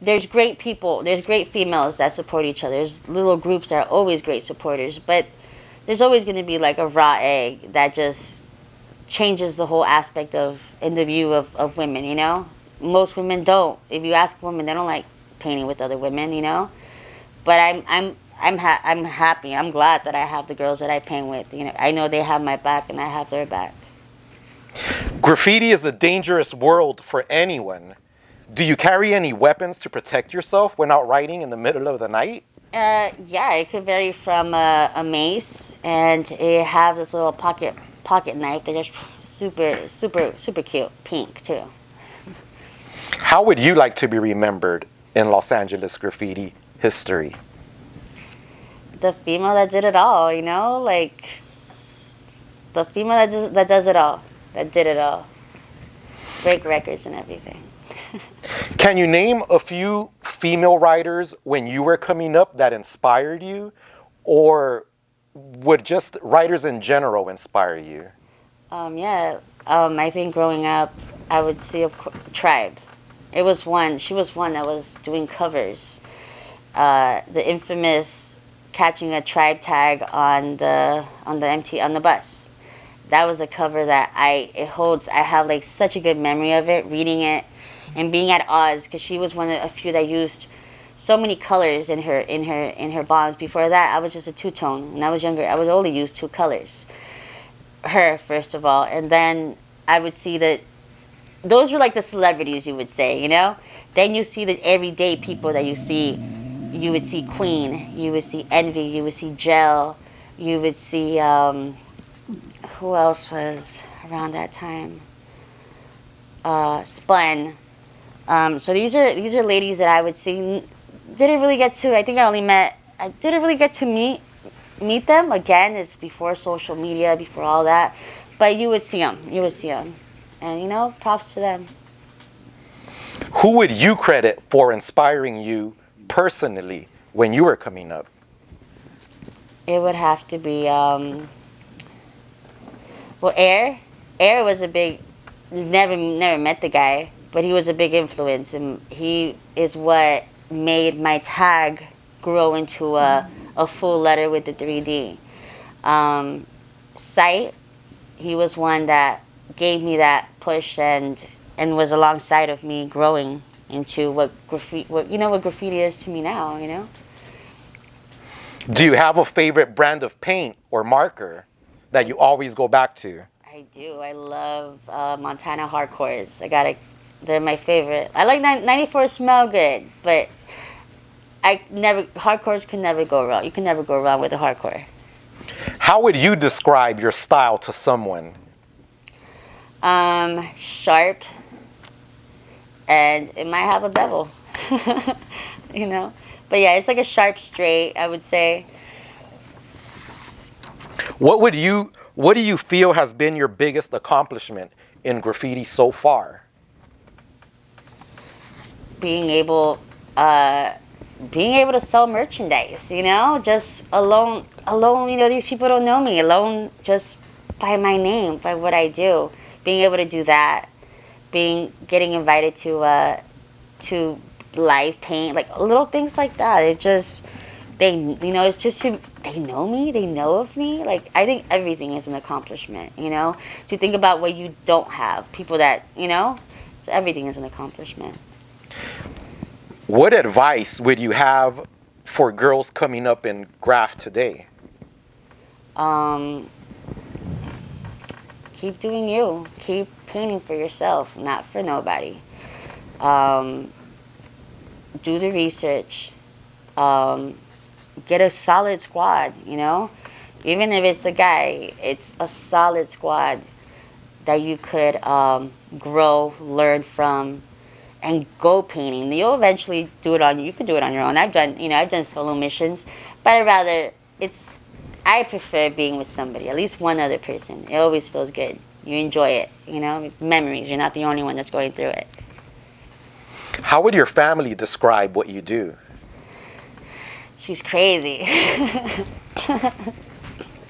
there's great people, there's great females that support each other. There's little groups that are always great supporters, but there's always going to be like a raw egg that just changes the whole aspect of in the view of women, you know. Most women don't. If you ask women, they don't like painting with other women, you know. But I'm happy. I'm glad that I have the girls that I paint with. You know, I know they have my back and I have their back. Graffiti is a dangerous world for anyone. Do you carry any weapons to protect yourself when out writing in the middle of the night? Yeah, it could vary from a mace, and it have this little pocket knife that is super cute, pink too. How would you like to be remembered in Los Angeles graffiti history? The female that did it all, you know, like the female that does it all, that did it all, break records and everything. Can you name a few female writers when you were coming up that inspired you, or would just writers in general inspire you? I think growing up, I would see Tribe. She was one that was doing covers. The infamous catching a Tribe tag on the bus. That was a cover that I have like such a good memory of it, reading it and being at odds, because she was one of a few that used so many colors in her bombs. Before that, I was just a two-tone. When I was younger, I would only use 2 colors. Her, first of all, and then I would see that those were like the celebrities, you would say, you know. Then you see the everyday people that you would see Queen, you would see Envy, you would see Gel, you would see who else was around that time? Spun. So these are ladies that I would see. Didn't really get to. I didn't really get to meet them. Again, it's before social media, before all that. But you would see them. And, you know, props to them. Who would you credit for inspiring you personally when you were coming up? It would have to be, well, Air. Air was a big, never met the guy, but he was a big influence. And he is what made my tag grow into a full letter with the 3D. Sight, he was one that gave me that push and was alongside of me growing into what graffiti is to me now, you know. Do you have a favorite brand of paint or marker that you always go back to? I do. I love Montana Hardcores. They're my favorite. I like 94 smell good, but Hardcores can never go wrong. You can never go wrong with a Hardcore. How would you describe your style to someone? Sharp, and it might have a bevel, you know. But yeah, it's like a sharp straight, I would say. What do you feel has been your biggest accomplishment in graffiti so far? Being able to sell merchandise, you know, just alone, you know, these people don't know me, alone just by my name, by what I do. Being able to do that, getting invited to live paint, like little things like that. It just, they know me, they know of me. Like, I think everything is an accomplishment, you know, to think about what you don't have, people that, you know, so everything is an accomplishment. What advice would you have for girls coming up in graph today? Keep doing you. Keep painting for yourself, not for nobody. Do the research. Get a solid squad, you know? Even if it's a guy, it's a solid squad that you could grow, learn from, and go painting. You'll eventually do it you can do it on your own. I've done solo missions, but I prefer being with somebody, at least one other person. It always feels good. You enjoy it, you know, memories. You're not the only one that's going through it. How would your family describe what you do? She's crazy.